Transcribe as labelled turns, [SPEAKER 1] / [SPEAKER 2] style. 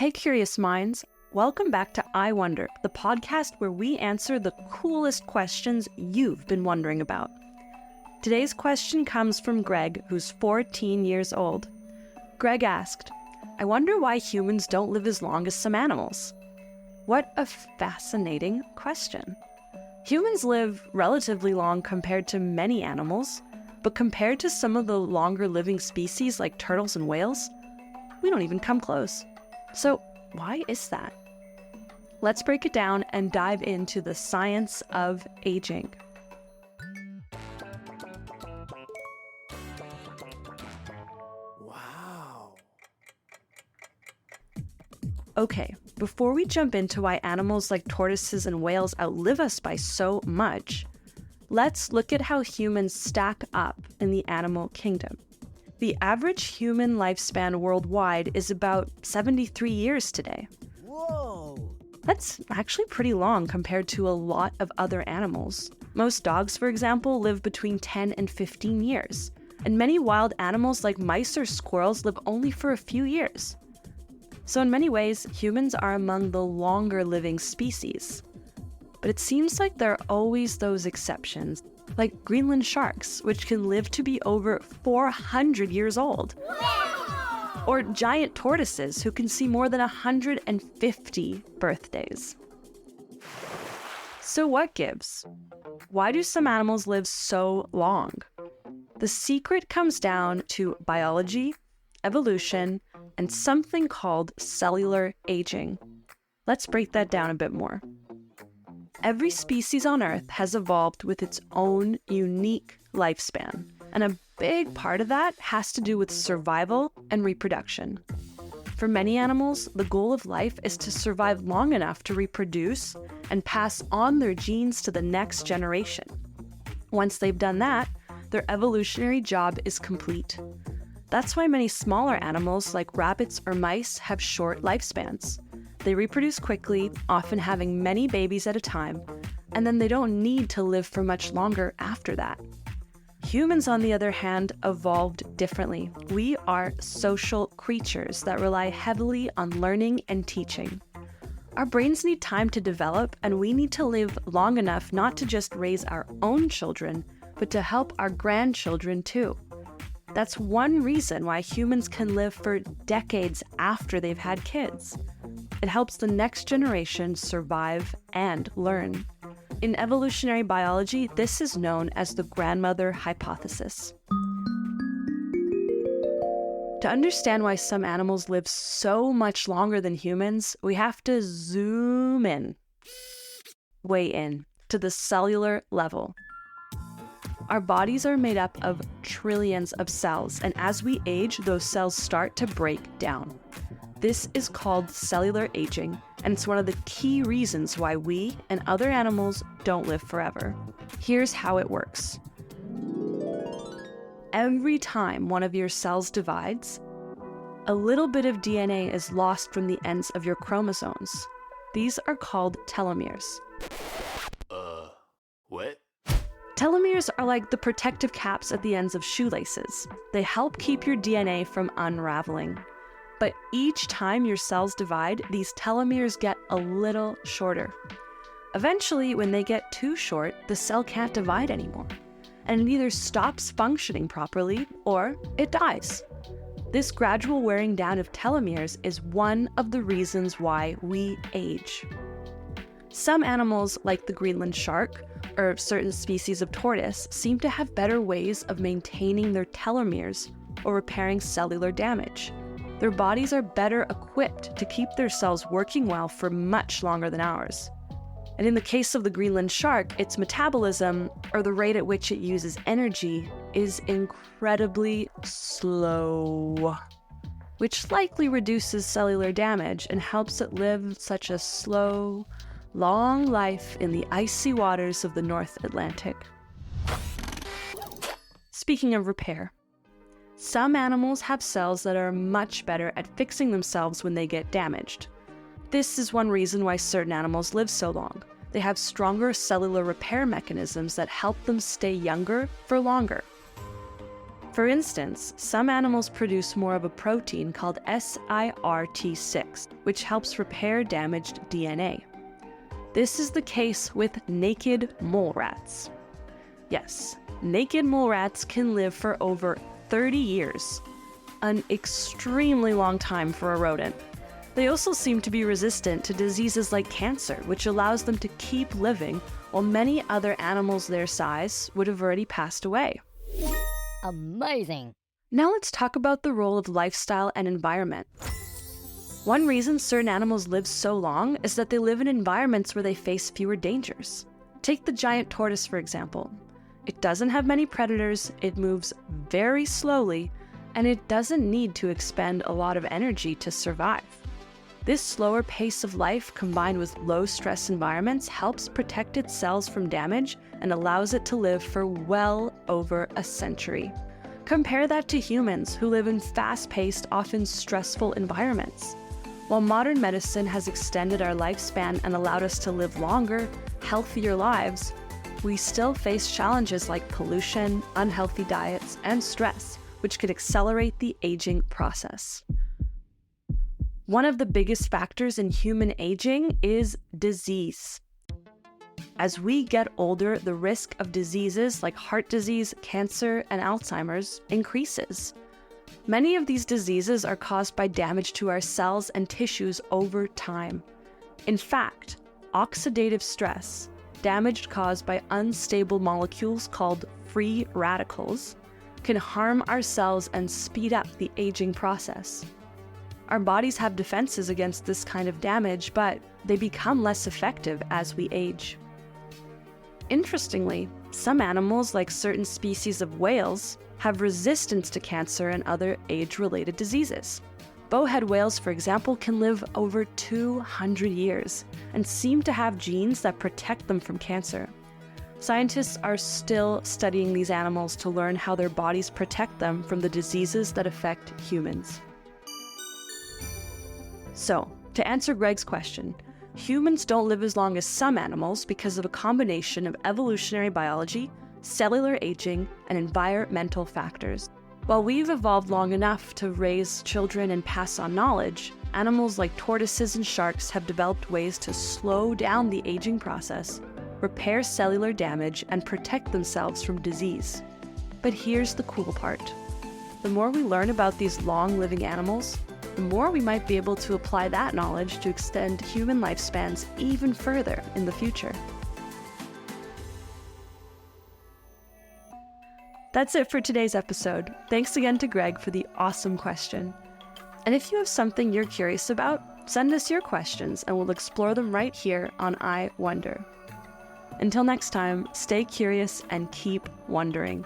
[SPEAKER 1] Hey, curious minds. Welcome back to I Wonder, the podcast where we answer the coolest questions you've been wondering about. Today's question comes from Greg, who's 14 years old. Greg asked, I wonder why humans don't live as long as some animals. What a fascinating question. Humans live relatively long compared to many animals, but compared to some of the longer living species like turtles and whales, we don't even come close. So why is that? Let's break it down and dive into the science of aging.
[SPEAKER 2] Wow.
[SPEAKER 1] Okay, before we jump into why animals like tortoises and whales outlive us by so much, let's look at how humans stack up in the animal kingdom. The average human lifespan worldwide is about 73 years today.
[SPEAKER 2] Whoa.
[SPEAKER 1] That's actually pretty long compared to a lot of other animals. Most dogs, for example, live between 10 and 15 years, and many wild animals like mice or squirrels live only for a few years. So in many ways, humans are among the longer living species. But it seems like there are always those exceptions, like Greenland sharks, which can live to be over 400 years old. Or giant tortoises, who can see more than 150 birthdays. So what gives? Why do some animals live so long? The secret comes down to biology, evolution, and something called cellular aging. Let's break that down a bit more. Every species on Earth has evolved with its own unique lifespan, and a big part of that has to do with survival and reproduction. For many animals, the goal of life is to survive long enough to reproduce and pass on their genes to the next generation. Once they've done that, their evolutionary job is complete. That's why many smaller animals like rabbits or mice have short lifespans. They reproduce quickly, often having many babies at a time, and then they don't need to live for much longer after that. Humans, on the other hand, evolved differently. We are social creatures that rely heavily on learning and teaching. Our brains need time to develop, and we need to live long enough not to just raise our own children, but to help our grandchildren too. That's one reason why humans can live for decades after they've had kids. It helps the next generation survive and learn. In evolutionary biology, this is known as the grandmother hypothesis. To understand why some animals live so much longer than humans, we have to zoom in, way in, to the cellular level. Our bodies are made up of trillions of cells, and as we age, those cells start to break down. This is called cellular aging, and it's one of the key reasons why we and other animals don't live forever. Here's how it works. Every time one of your cells divides, a little bit of DNA is lost from the ends of your chromosomes. These are called telomeres.
[SPEAKER 2] What?
[SPEAKER 1] Telomeres are like the protective caps at the ends of shoelaces. They help keep your DNA from unraveling. But each time your cells divide, these telomeres get a little shorter. Eventually, when they get too short, the cell can't divide anymore, and it either stops functioning properly or it dies. This gradual wearing down of telomeres is one of the reasons why we age. Some animals, like the Greenland shark or certain species of tortoise, seem to have better ways of maintaining their telomeres or repairing cellular damage. Their bodies are better equipped to keep their cells working well for much longer than ours. And in the case of the Greenland shark, its metabolism, or the rate at which it uses energy, is incredibly slow, which likely reduces cellular damage and helps it live such a slow, long life in the icy waters of the North Atlantic. Speaking of repair, some animals have cells that are much better at fixing themselves when they get damaged. This is one reason why certain animals live so long. They have stronger cellular repair mechanisms that help them stay younger for longer. For instance, some animals produce more of a protein called SIRT6, which helps repair damaged DNA. This is the case with naked mole rats. Yes, naked mole rats can live for over 30 years, an extremely long time for a rodent. They also seem to be resistant to diseases like cancer, which allows them to keep living while many other animals their size would have already passed away.
[SPEAKER 2] Amazing!
[SPEAKER 1] Now let's talk about the role of lifestyle and environment. One reason certain animals live so long is that they live in environments where they face fewer dangers. Take the giant tortoise, for example. It doesn't have many predators, it moves very slowly, and it doesn't need to expend a lot of energy to survive. This slower pace of life combined with low-stress environments helps protect its cells from damage and allows it to live for well over a century. Compare that to humans who live in fast-paced, often stressful environments. While modern medicine has extended our lifespan and allowed us to live longer, healthier lives, we still face challenges like pollution, unhealthy diets, and stress, which could accelerate the aging process. One of the biggest factors in human aging is disease. As we get older, the risk of diseases like heart disease, cancer, and Alzheimer's increases. Many of these diseases are caused by damage to our cells and tissues over time. In fact, oxidative stress, damage caused by unstable molecules called free radicals, can harm our cells and speed up the aging process. Our bodies have defenses against this kind of damage, but they become less effective as we age. Interestingly, some animals, like certain species of whales, have resistance to cancer and other age-related diseases. Bowhead whales, for example, can live over 200 years and seem to have genes that protect them from cancer. Scientists are still studying these animals to learn how their bodies protect them from the diseases that affect humans. So, to answer Greg's question, humans don't live as long as some animals because of a combination of evolutionary biology, cellular aging, and environmental factors. While we've evolved long enough to raise children and pass on knowledge, animals like tortoises and sharks have developed ways to slow down the aging process, repair cellular damage, and protect themselves from disease. But here's the cool part. The more we learn about these long-living animals, the more we might be able to apply that knowledge to extend human lifespans even further in the future. That's it for today's episode. Thanks again to Greg for the awesome question. And if you have something you're curious about, send us your questions and we'll explore them right here on I Wonder. Until next time, stay curious and keep wondering.